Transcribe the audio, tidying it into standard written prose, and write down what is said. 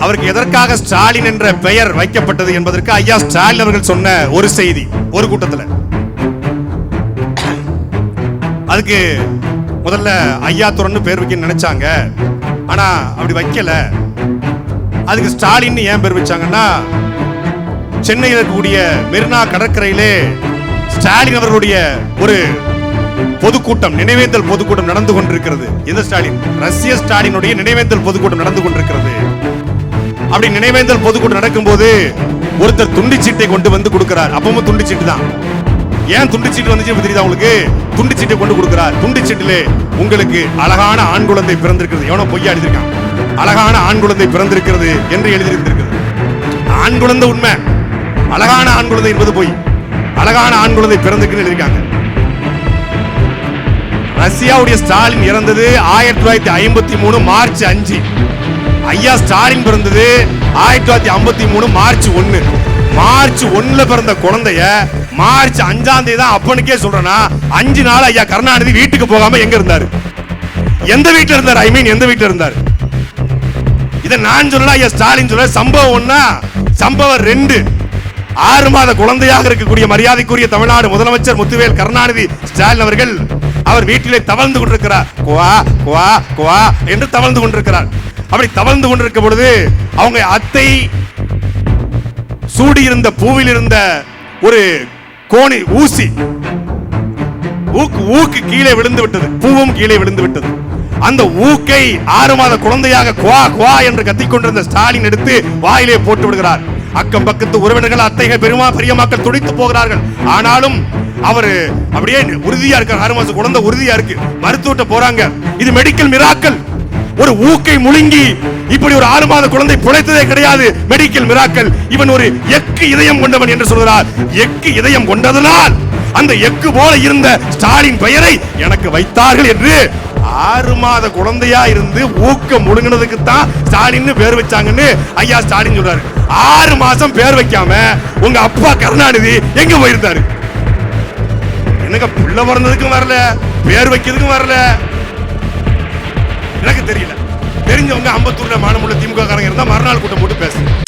அவருக்கு எதற்காக ஸ்டாலின் என்ற பெயர் வைக்கப்பட்டது என்பதற்கு ஐயா ஸ்டாலின் அவர்கள் சொன்ன ஒரு செய்தி ஒரு கூட்டத்தில். அதுக்கு முதல்ல ஐயா துறன்னு பேர் வைக்க நினைச்சாங்க, ஆனா அப்படி வைக்கல. அதுக்கு ஸ்டாலின் ஏன் பேர் வச்சாங்கன்னா, சென்னையில் இருக்கக்கூடிய மெரினா கடற்கரையிலே ஸ்டாலின் அவர்களுடைய ஒரு பொதுக்கூட்டம், நினைவேந்தல் பொதுக்கூட்டம் நடந்து கொண்டிருக்கிறது. இந்த ஸ்டாலின், ரஷ்ய ஸ்டாலினுடைய நினைவேந்தல் பொதுக்கூட்டம் நடந்து கொண்டிருக்கிறது. அப்படி நினைவேந்தல் பொதுக்கூட்டம் நடக்கும்போது ஒருத்தர் துண்டிச்சீட்டை கொண்டு வந்து கொடுக்கிறார். அப்பவும் துண்டிச்சீட்டு தான். ஏன் துண்டிச்சீட்டு வந்துச்சு தெரியுதா உங்களுக்கு? துண்டிச்சீட்டை கொண்டு கொடுக்கிறார். துண்டிச்சீட்டிலே உங்களுக்கு அழகான ஆண் குழந்தை பிறந்திருக்கிறது. எவனோ பொய்யா எழுதியிருக்கான். அழகான ஆண் குழந்தை பிறந்திருக்கிறது என்று எழுதியிருக்கிறது. ஆண் குழந்தை உண்மை, அழகான ஆண் குழந்தை என்பது பொய். அழகான ஆண் குழந்தை பிறந்திருக்குன்னு எழுதியிருக்காங்க. ரஷ்யாவுடைய ஸ்டாலின் இறந்தது 1953 மார்ச் 5. ஐயா ஸ்டாலின் பிறந்தது 1953 மார்ச் 1. மார்ச் 1 பிறந்த குழந்தைய மார்ச் 5 தான் அப்பனுக்கே சொல்றேன்னா, 5 நாள் ஐயா கருணாநிதி வீட்டுக்கு போகாம எங்க இருந்தாரு? எந்த வீட்டுல இருந்தார்? ஐ மீன் எந்த வீட்டுல இருந்தார்? இத நான் சொல்லல, ஐயா ஸ்டாலின் சொல்ல. சம்பவம் 1, சம்பவம் 2. 6 மாத குழந்தையாக இருக்கக்கூடிய மரியாதைக்குரிய தமிழ்நாடு முதலமைச்சர் முத்துவேல் கருணாநிதி ஸ்டாலின் அவர்கள் அவர் வீட்டிலே தவழ்ந்து கொண்டிருக்கிறார். குவா குவா குவா என்று தவழ்ந்து கொண்டிருக்கிறார். அப்படி தவழ்ந்து கொண்டிருக்கும் பொழுது அவங்க அத்தை சூடியிருந்த பூவில் இருந்த ஒரு கோணி ஊசி ஊக்கு கீழே விழுந்து விட்டது. பூவும் கீழே விழுந்து விட்டது. அந்த ஊக்கை 6 மாத குழந்தையாக குவா குவா என்று கத்திக்கொண்டிருந்த ஸ்டாலின் எடுத்து வாயிலே போட்டு விடுகிறார். அக்கம் பக்கத்து உறவினர்கள், அத்தைகள், பெரிய மக்கள் துடித்து போகிறார்கள். ஆனாலும் அவரு அப்படியே உறுதியா இருக்கார். 6 மாசம் குழந்தை உறுதியா இருக்கு. மருத்துவட்ட போறாங்க. இது மெடிக்கல் மிராக்கல். ஒரு ஊக்கை முழுங்கி இப்படி ஒரு 6 மாத குழந்தை பிழைத்ததே கிடையாது. Medical miracle. இவன் ஒரு எக்கு இதயம் கொண்டவன் என்று சொல்கிறார். எக்கு இதயம் கொண்டதனால் அந்த எக்கு போல இருந்த ஸ்டாலின் பெயரை எனக்கு வைத்தார்கள் என்று 6 மாத குழந்தையா இருந்து ஊக்க முழுங்கினதுக்கு தான் ஸ்டாலின் பேர் வச்சாங்கன்னு ஐயா ஸ்டாலின் சொல்றாரு. 6 மாசம் பேர் வைக்காம உங்க அப்பா கருணாநிதி எங்க போயிருந்தாரு? எனக்கு புள்ள பிறந்ததுக்கும் வரல, பேர் வைக்கிறதுக்கும் வரல. எனக்கு தெரியல. தெரிஞ்சவங்க அம்பத்தூர்ல மானமுள்ள திமுக காரங்க இருந்தா மறுநாள் கூட்டம் போட்டு பேசு.